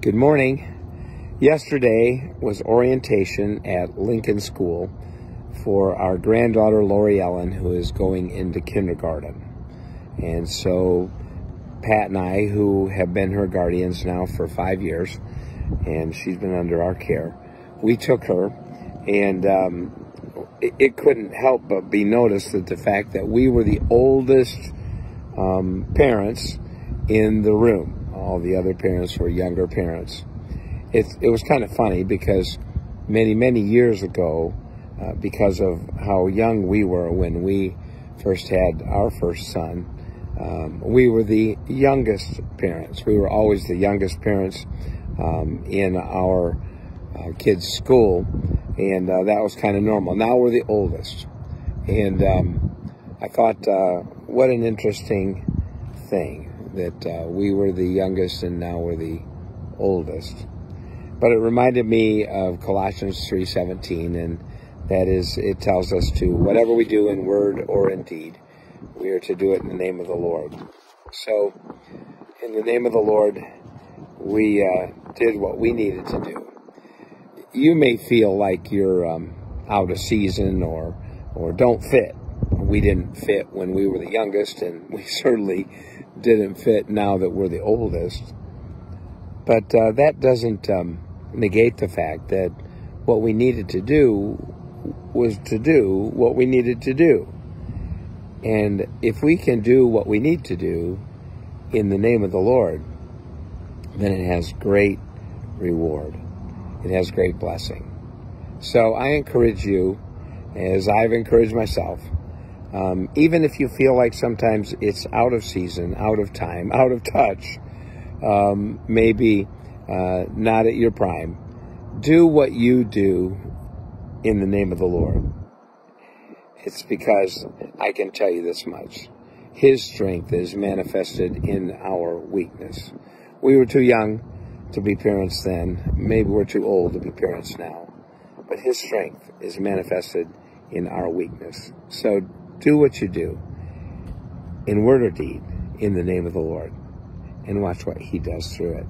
Good morning. Yesterday was orientation at Lincoln School for our granddaughter, Lori Ellen, who is going into kindergarten. And so Pat and I, who have been her guardians now for 5 years, and she's been under our care, we took her, and it couldn't help but be noticed that the fact that we were the oldest parents in the room. All the other parents were younger parents. It was kind of funny because many years ago, because of how young we were when we first had our first son, we were the youngest parents. We were always the youngest parents in our kids' school, and that was kind of normal. Now we're the oldest, and I thought, what an interesting thing that we were the youngest and now we're the oldest. But it reminded me of Colossians 3:17, and that is, it tells us to, whatever we do in word or in deed, we are to do it in the name of the Lord. So, in the name of the Lord, we did what we needed to do. You may feel like you're out of season or don't fit. We didn't fit when we were the youngest, and we certainly didn't fit now that we're the oldest. But that doesn't negate the fact that what we needed to do was to do what we needed to do. And if we can do what we need to do in the name of the Lord, then it has great reward. It has great blessing. So I encourage you, as I've encouraged myself, even if you feel like sometimes it's out of season, out of time, out of touch, maybe not at your prime, do what you do in the name of the Lord. It's because I can tell you this much. His strength is manifested in our weakness. We were too young to be parents then. Maybe we're too old to be parents now. But His strength is manifested in our weakness. So do what you do, in word or deed, in the name of the Lord, and watch what He does through it.